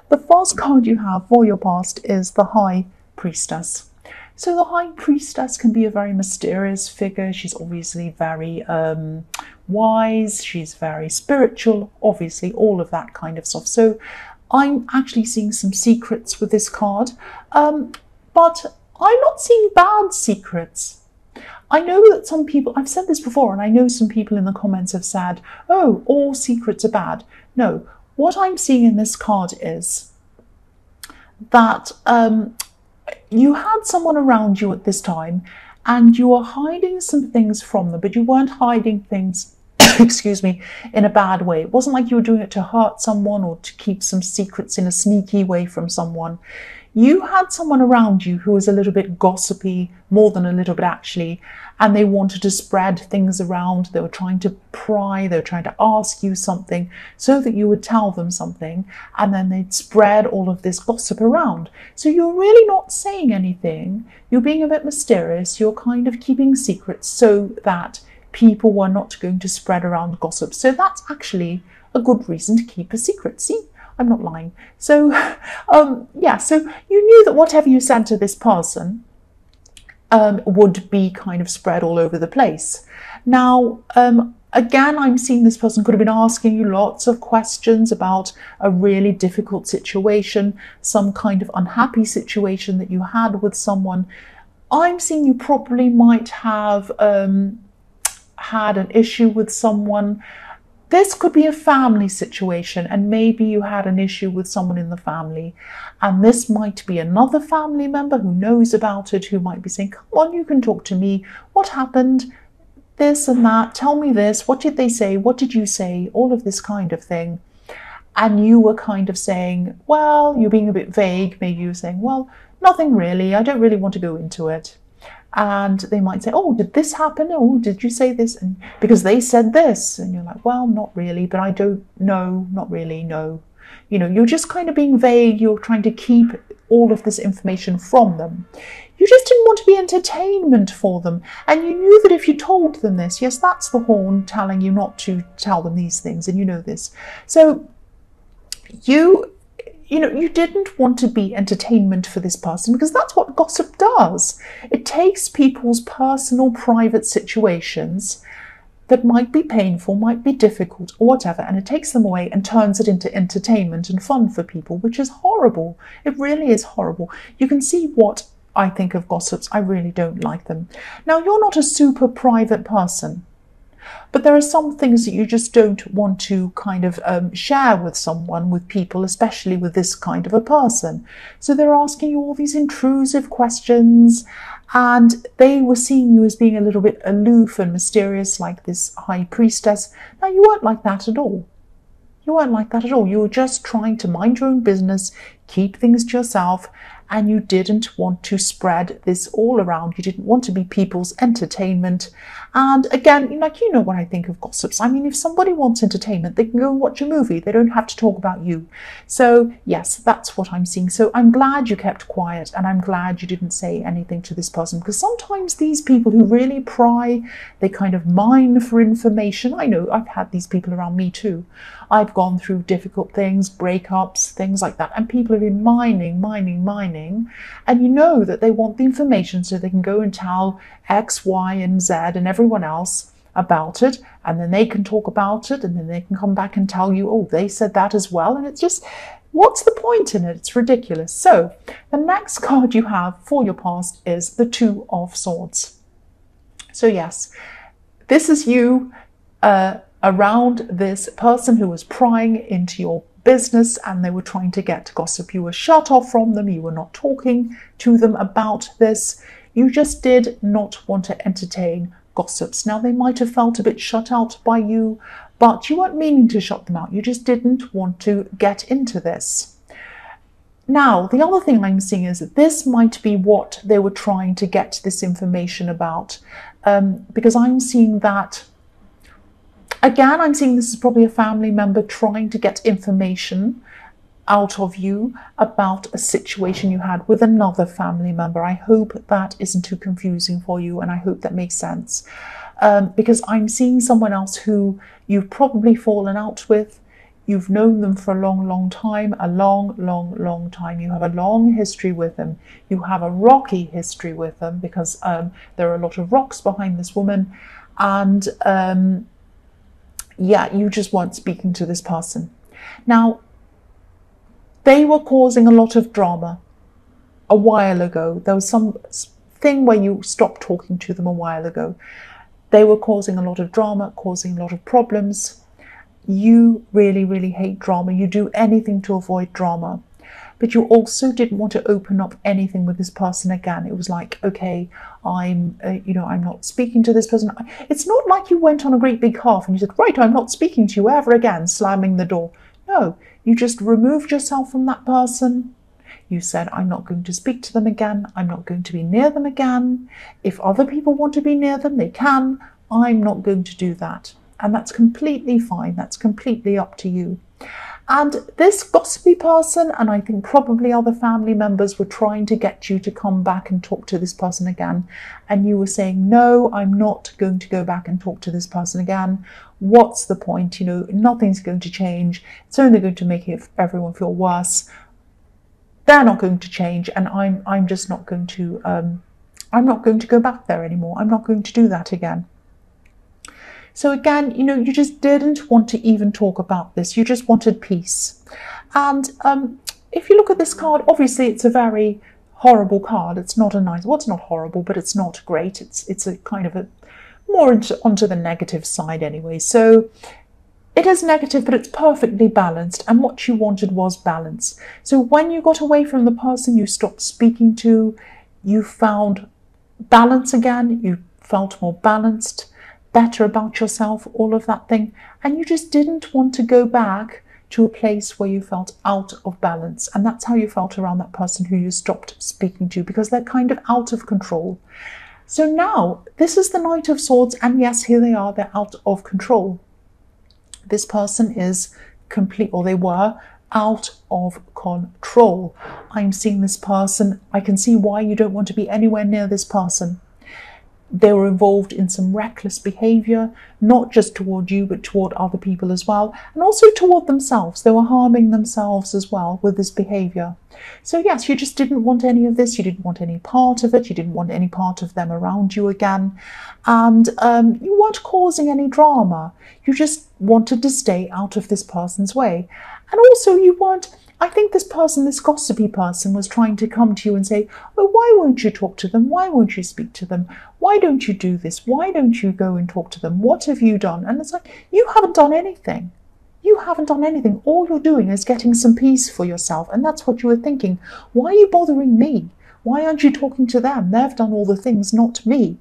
the first card you have for your past is the High Priestess. So the High Priestess can be a very mysterious figure. She's obviously very wise. She's very spiritual, obviously, all of that kind of stuff. So I'm actually seeing some secrets with this card, but I'm not seeing bad secrets. I know that some people, I've said this before, and I know some people in the comments have said, oh, all secrets are bad. No, what I'm seeing in this card is that you had someone around you at this time and you were hiding some things from them, but you weren't hiding things, excuse me, in a bad way. It wasn't like you were doing it to hurt someone or to keep some secrets in a sneaky way from someone. You had someone around you who was a little bit gossipy, more than a little bit actually, and they wanted to spread things around. They were trying to pry, they were trying to ask you something so that you would tell them something, and then they'd spread all of this gossip around. So you're really not saying anything. You're being a bit mysterious. You're kind of keeping secrets so that people were not going to spread around gossip. So that's actually a good reason to keep a secret. See? I'm not lying. So, yeah, so you knew that whatever you said to this person would be kind of spread all over the place. Now, again, I'm seeing this person could have been asking you lots of questions about a really difficult situation, some kind of unhappy situation that you had with someone. I'm seeing you probably might have had an issue with someone. This could be a family situation, and maybe you had an issue with someone in the family, and this might be another family member who knows about it, who might be saying, come on, you can talk to me. What happened? This and that. Tell me this. What did they say? What did you say? All of this kind of thing. And you were kind of saying, well, you're being a bit vague. Maybe you were saying, well, nothing really. I don't really want to go into it. And they might say, oh, did this happen? Oh, did you say this? And because they said this. And you're like, well, not really, but I don't know, not really, no. You know, you're just kind of being vague. You're trying to keep all of this information from them. You just didn't want to be entertainment for them. And you knew that if you told them this, yes, that's the horn telling you not to tell them these things. And you know this. So you know, you didn't want to be entertainment for this person, because that's what gossip does. It takes people's personal, private situations that might be painful, might be difficult, or whatever, and it takes them away and turns it into entertainment and fun for people, which is horrible. It really is horrible. You can see what I think of gossips. I really don't like them. Now, you're not a super private person, but there are some things that you just don't want to kind of share with someone, with people, especially with this kind of a person. So they're asking you all these intrusive questions, and they were seeing you as being a little bit aloof and mysterious, like this High Priestess. Now, you weren't like that at all. You weren't like that at all. You were just trying to mind your own business, keep things to yourself, and you didn't want to spread this all around. You didn't want to be people's entertainment. And again, like, you know what I think of gossips. I mean, if somebody wants entertainment, they can go and watch a movie. They don't have to talk about you. So yes, that's what I'm seeing. So I'm glad you kept quiet, and I'm glad you didn't say anything to this person, because sometimes these people who really pry, they kind of mine for information. I know I've had these people around me too. I've gone through difficult things, breakups, things like that, and people have been mining, and you know that they want the information so they can go and tell X, Y, and Z and everyone else about it, and then they can talk about it, and then they can come back and tell you, oh, they said that as well, and it's just, what's the point in it? It's ridiculous. So the next card you have for your past is the Two of Swords. So yes, this is you around this person who was prying into your business, and they were trying to get gossip. You were shut off from them. You were not talking to them about this. You just did not want to entertain gossips. Now, they might have felt a bit shut out by you, but you weren't meaning to shut them out. You just didn't want to get into this. Now, the other thing I'm seeing is that this might be what they were trying to get this information about, because I'm seeing that. Again, I'm seeing this is probably a family member trying to get information out of you about a situation you had with another family member. I hope that isn't too confusing for you, and I hope that makes sense. Because I'm seeing someone else who you've probably fallen out with. You've known them for a long, long time, a long, long, long time. You have a long history with them. You have a rocky history with them because there are a lot of rocks behind this woman. And yeah, you just weren't speaking to this person. Now, they were causing a lot of drama a while ago. There was some thing where you stopped talking to them a while ago. They were causing a lot of drama, causing a lot of problems. You really, really hate drama. You do anything to avoid drama. But you also didn't want to open up anything with this person again. It was like, okay, I'm not speaking to this person. It's not like you went on a great big half and you said, right, I'm not speaking to you ever again, slamming the door. No, you just removed yourself from that person. You said, I'm not going to speak to them again. I'm not going to be near them again. If other people want to be near them, they can. I'm not going to do that. And that's completely fine. That's completely up to you. And this gossipy person, and I think probably other family members, were trying to get you to come back and talk to this person again. And you were saying, no, I'm not going to go back and talk to this person again. What's the point? You know, nothing's going to change. It's only going to make everyone feel worse. They're not going to change, and I'm just not going to I'm not going to go back there anymore. I'm not going to do that again. So again, you know, you just didn't want to even talk about this. You just wanted peace. And if you look at this card, obviously it's a very horrible card. It's not a nice, well, it's not horrible, but it's not great. It's a kind of a more onto the negative side anyway. So it is negative, but it's perfectly balanced. And what you wanted was balance. So when you got away from the person you stopped speaking to, you found balance again. You felt more balanced, better about yourself, all of that thing. And you just didn't want to go back to a place where you felt out of balance. And that's how you felt around that person who you stopped speaking to, because they're kind of out of control. So now this is the Knight of Swords. And yes, here they are. They're out of control. This person is complete, or they were out of control. I'm seeing this person. I can see why you don't want to be anywhere near this person. They were involved in some reckless behavior, not just toward you, but toward other people as well, and also toward themselves. They were harming themselves as well with this behavior. So yes, you just didn't want any of this. You didn't want any part of it. You didn't want any part of them around you again. And you weren't causing any drama. You just wanted to stay out of this person's way. And also you weren't, I think this person, this gossipy person, was trying to come to you and say, oh, why won't you talk to them? Why won't you speak to them? Why don't you do this? Why don't you go and talk to them? What have you done? And it's like, you haven't done anything. You haven't done anything. All you're doing is getting some peace for yourself. And that's what you were thinking. Why are you bothering me? Why aren't you talking to them? They've done all the things, not me.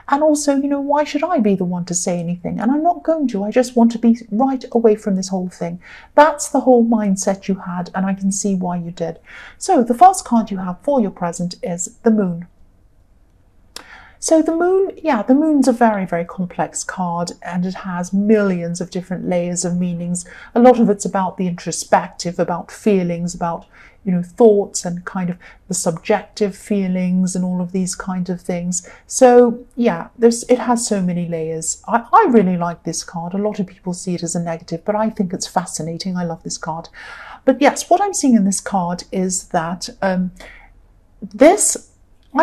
And also, you know, why should I be the one to say anything? And I'm not going to. I just want to be right away from this whole thing. That's the whole mindset you had, and I can see why you did. So the first card you have for your present is the Moon. So the Moon, yeah, the Moon's a very, very complex card, and it has millions of different layers of meanings. A lot of it's about the introspective, about feelings, about, you know, thoughts and kind of the subjective feelings and all of these kind of things. So yeah, it has so many layers. I really like this card. A lot of people see it as a negative, but I think it's fascinating. I love this card. But yes, what I'm seeing in this card is that I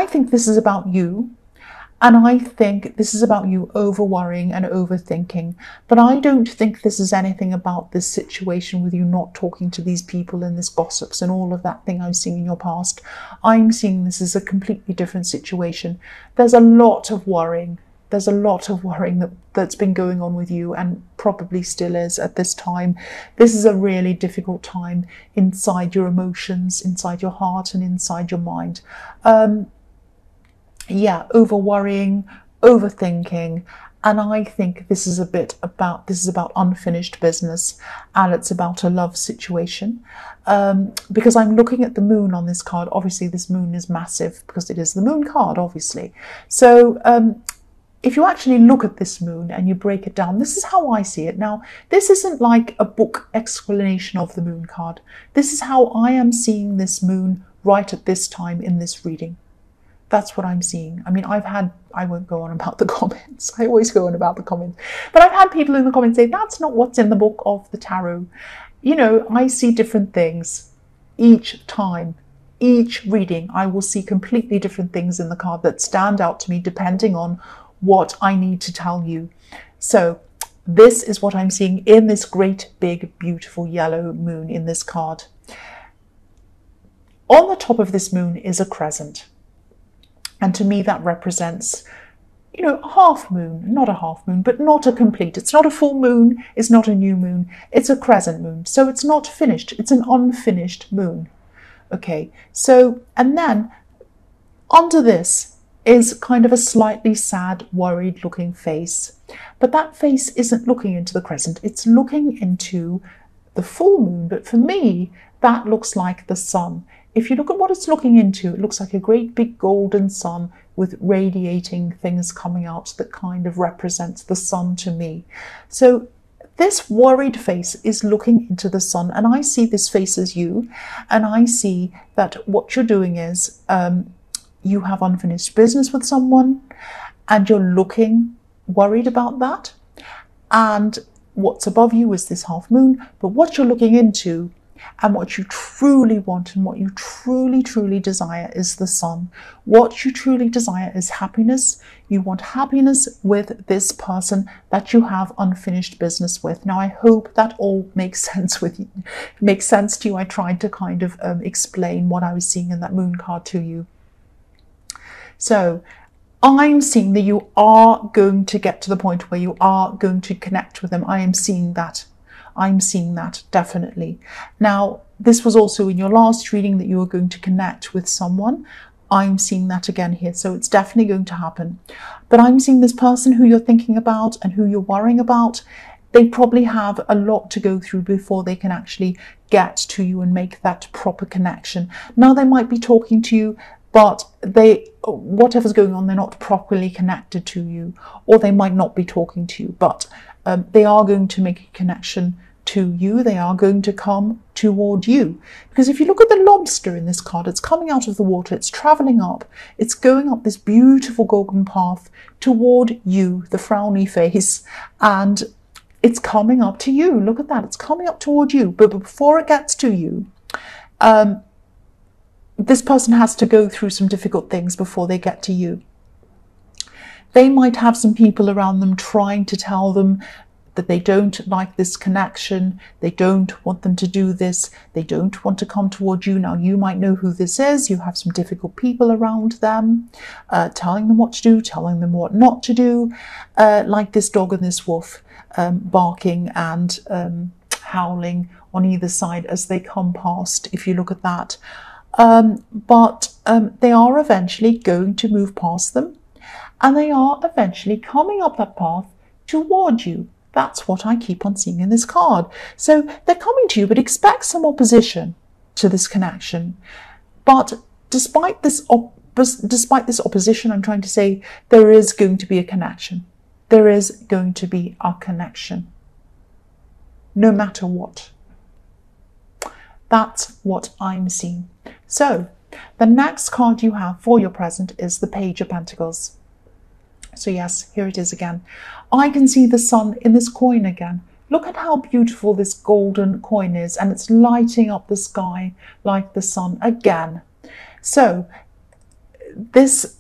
think this is about you. And I think this is about you over-worrying and overthinking. But I don't think this is anything about this situation with you not talking to these people and this gossips and all of that thing I've seen in your past. I'm seeing this as a completely different situation. There's a lot of worrying. There's a lot of worrying that's been going on with you, and probably still is at this time. This is a really difficult time inside your emotions, inside your heart and inside your mind. Yeah, over worrying, overthinking, and I think this is about unfinished business, and it's about a love situation. Because I'm looking at the Moon on this card. Obviously, this Moon is massive because it is the Moon card, obviously. So if you actually look at this Moon and you break it down, this is how I see it. Now, this isn't like a book explanation of the Moon card. This is how I am seeing this Moon right at this time in this reading. That's what I'm seeing. I mean, I won't go on about the comments. I always go on about the comments. But I've had people in the comments say, that's not what's in the book of the tarot. You know, I see different things each time. Each reading, I will see completely different things in the card that stand out to me depending on what I need to tell you. So this is what I'm seeing in this great, big, beautiful yellow moon in this card. On the top of this moon is a crescent. And to me, that represents, you know, a half moon, not a half moon, but not a complete. It's not a full moon. It's not a new moon. It's a crescent moon. So it's not finished. It's an unfinished moon. Okay. So, and then under this is kind of a slightly sad, worried looking face. But that face isn't looking into the crescent. It's looking into the full moon. But for me, that looks like the sun. If you look at what it's looking into, it looks like a great big golden sun with radiating things coming out that kind of represents the sun to me. So this worried face is looking into the sun, and I see this face as you, and I see that what you're doing is you have unfinished business with someone and you're looking worried about that. And what's above you is this half moon, but what you're looking into and what you truly want and what you truly, truly desire is the sun. What you truly desire is happiness. You want happiness with this person that you have unfinished business with. Now, I hope that all makes sense with you. Makes sense to you. I tried to kind of explain what I was seeing in that moon card to you. So I'm seeing that you are going to get to the point where you are going to connect with them. I am seeing that. I'm seeing that, definitely. Now, this was also in your last reading that you were going to connect with someone. I'm seeing that again here, so it's definitely going to happen. But I'm seeing this person who you're thinking about and who you're worrying about, they probably have a lot to go through before they can actually get to you and make that proper connection. Now, they might be talking to you, but whatever's going on, they're not properly connected to you, or they might not be talking to you, but they are going to make a connection to you. They are going to come toward you. Because if you look at the lobster in this card, it's coming out of the water, it's traveling up, it's going up this beautiful golden path toward you, the frowny face, and it's coming up to you. Look at that, it's coming up toward you. But before it gets to you, this person has to go through some difficult things before they get to you. They might have some people around them trying to tell them that they don't like this connection, they don't want them to do this, they don't want to come toward you. Now, you might know who this is. You have some difficult people around them, telling them what to do, telling them what not to do, like this dog and this wolf barking and howling on either side as they come past, if you look at that. But they are eventually going to move past them, and they are eventually coming up that path toward you. That's what I keep on seeing in this card. So they're coming to you, but expect some opposition to this connection. But despite this opposition, I'm trying to say there is going to be a connection. There is going to be a connection, no matter what. That's what I'm seeing. So the next card you have for your present is the Page of Pentacles. So yes, here it is again. I can see the sun in this coin again. Look at how beautiful this golden coin is, and it's lighting up the sky like the sun again. So this,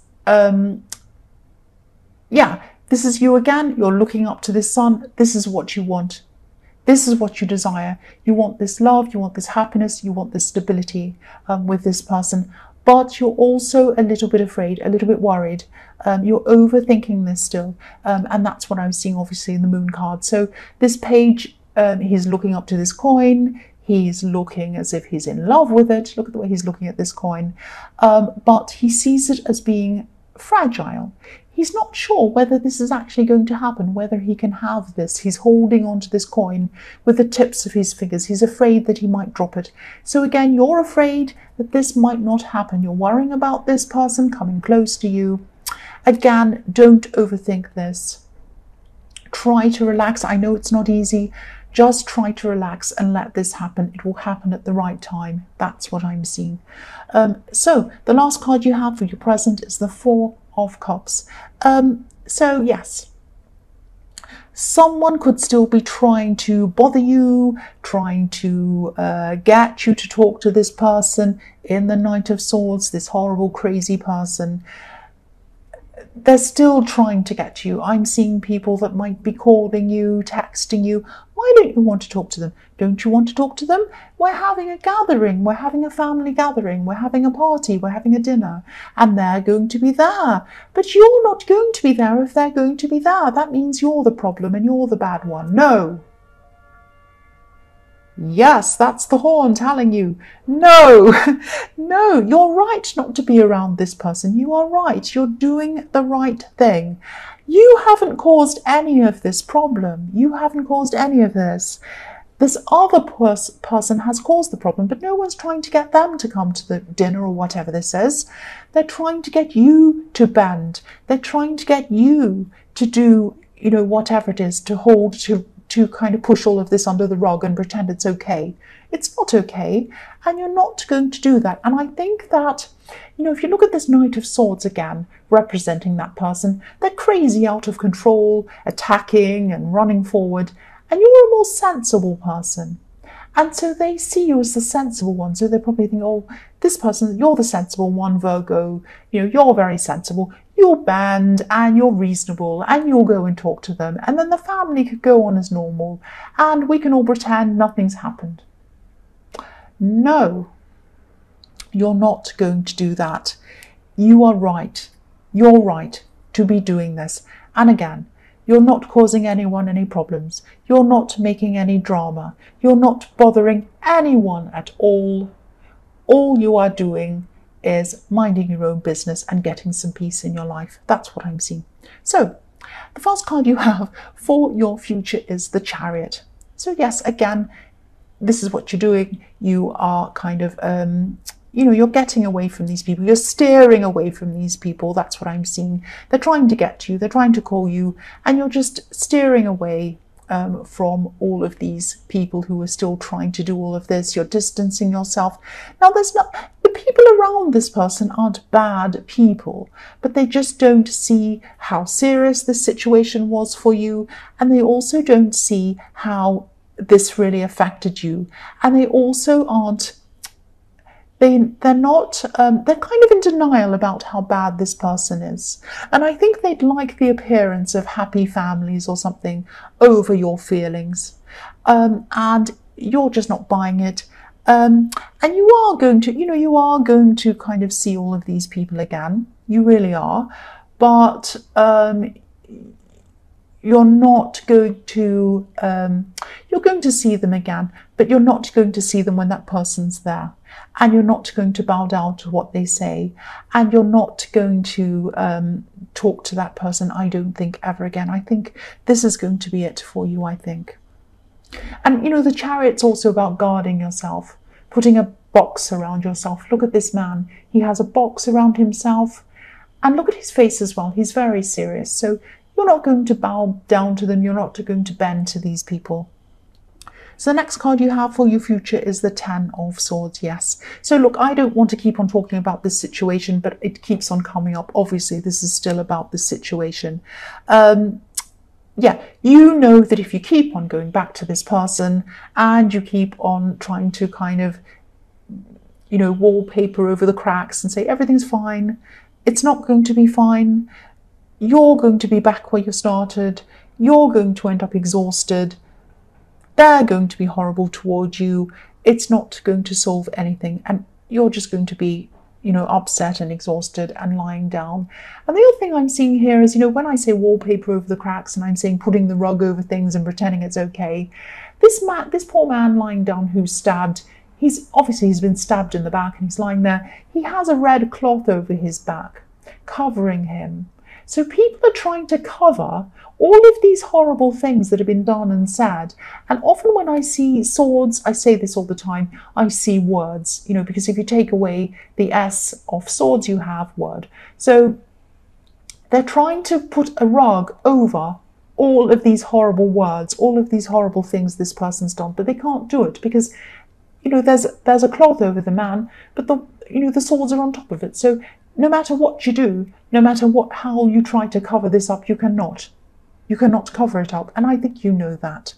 this is you again. You're looking up to this sun. This is what you want. This is what you desire. You want this love, you want this happiness, you want this stability with this person. But you're also a little bit afraid, a little bit worried. You're overthinking this still. And that's what I was seeing, obviously, in the moon card. So this page, he's looking up to this coin. He's looking as if he's in love with it. Look at the way he's looking at this coin. But he sees it as being fragile. He's not sure whether this is actually going to happen, whether he can have this. He's holding on to this coin with the tips of his fingers. He's afraid that he might drop it. So again, you're afraid that this might not happen. You're worrying about this person coming close to you. Again, don't overthink this. Try to relax. I know it's not easy. Just try to relax and let this happen. It will happen at the right time. That's what I'm seeing. So the last card you have for your present is the Four of Cups. So yes, someone could still be trying to bother you, trying to get you to talk to this person in the Knight of Swords, this horrible, crazy person. They're still trying to get to you. I'm seeing people that might be calling you, texting you. Why don't you want to talk to them? Don't you want to talk to them? We're having a gathering. We're having a family gathering. We're having a party. We're having a dinner. And they're going to be there. But you're not going to be there if they're going to be there. That means you're the problem and you're the bad one. No. Yes, that's the horn telling you, no, no, you're right not to be around this person. You are right. You're doing the right thing. You haven't caused any of this problem. You haven't caused any of this. This other person has caused the problem, but no one's trying to get them to come to the dinner or whatever this is. They're trying to get you to bend. They're trying to get you to do, whatever it is, to kind of push all of this under the rug and pretend it's okay. It's not okay, and you're not going to do that. And I think that, if you look at this Knight of Swords again, representing that person, they're crazy, out of control, attacking and running forward, and you're a more sensible person. And so they see you as the sensible one. So they probably think, oh, this person, you're the sensible one, Virgo. You're very sensible. You'll bend and you're reasonable and you'll go and talk to them. And then the family could go on as normal and we can all pretend nothing's happened. No, you're not going to do that. You are right. You're right to be doing this. And again, you're not causing anyone any problems. You're not making any drama. You're not bothering anyone at all. All you are doing is minding your own business and getting some peace in your life. That's what I'm seeing. So the first card you have for your future is the Chariot. So yes, again, this is what you're doing. You are kind of, you're getting away from these people. You're steering away from these people. That's what I'm seeing. They're trying to get to you. They're trying to call you, and you're just steering away from all of these people who are still trying to do all of this. You're distancing yourself. Now, the people around this person aren't bad people, but they just don't see how serious this situation was for you, and they also don't see how this really affected you, and they also aren't. They're not, they're kind of in denial about how bad this person is. And I think they'd like the appearance of happy families or something over your feelings. And you're just not buying it. And you are going to, kind of see all of these people again. You really are. But you're not going to, you're going to see them again, but you're not going to see them when that person's there. And you're not going to bow down to what they say. And you're not going to talk to that person, I don't think, ever again. I think this is going to be it for you, I think. And, the Chariot's also about guarding yourself, putting a box around yourself. Look at this man. He has a box around himself. And look at his face as well. He's very serious. So you're not going to bow down to them. You're not going to bend to these people. So the next card you have for your future is the Ten of Swords, yes. So look, I don't want to keep on talking about this situation, but it keeps on coming up. Obviously, this is still about the situation. Yeah, you know that if you keep on going back to this person and you keep on trying to kind of, wallpaper over the cracks and say everything's fine, it's not going to be fine. You're going to be back where you started. You're going to end up exhausted. They're going to be horrible towards you. It's not going to solve anything. And you're just going to be, upset and exhausted and lying down. And the other thing I'm seeing here is, when I say wallpaper over the cracks and I'm saying putting the rug over things and pretending it's okay, this poor man lying down who's stabbed, he's been stabbed in the back and he's lying there. He has a red cloth over his back, covering him. So people are trying to cover all of these horrible things that have been done and said. And often when I see swords, I say this all the time, I see words, because if you take away the S of swords, you have word. So they're trying to put a rug over all of these horrible words, all of these horrible things this person's done, but they can't do it because, you know, there's a cloth over the man, but the swords are on top of it. So no matter what you do, no matter how you try to cover this up, you cannot cover it up. And I think you know that.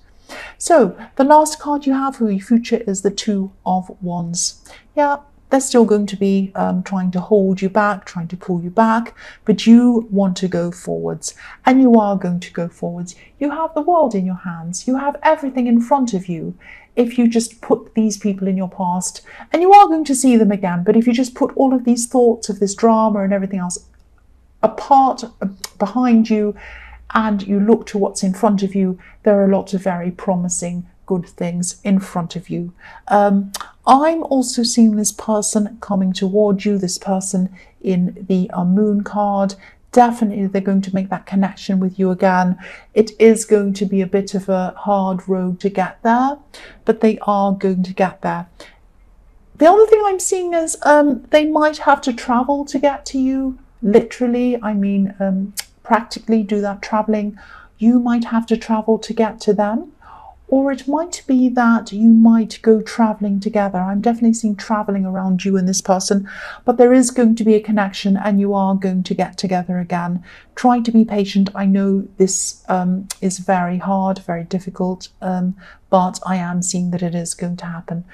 So the last card you have for your future is the Two of Wands. Yeah, they're still going to be trying to hold you back, trying to pull you back, but you want to go forwards, and you are going to go forwards. You have the world in your hands. You have everything in front of you. If you just put these people in your past, and you are going to see them again, but if you just put all of these thoughts of this drama and everything else apart, behind you, and you look to what's in front of you, there are lots of very promising good things in front of you. I'm also seeing this person coming toward you, this person in the Moon card. Definitely they're going to make that connection with you again. It is going to be a bit of a hard road to get there, but they are going to get there. The other thing I'm seeing is they might have to travel to get to you. Literally, I mean practically do that traveling. You might have to travel to get to them. Or it might be that you might go traveling together. I'm definitely seeing traveling around you and this person, but there is going to be a connection and you are going to get together again. Try to be patient. I know this is very hard, very difficult, but I am seeing that it is going to happen.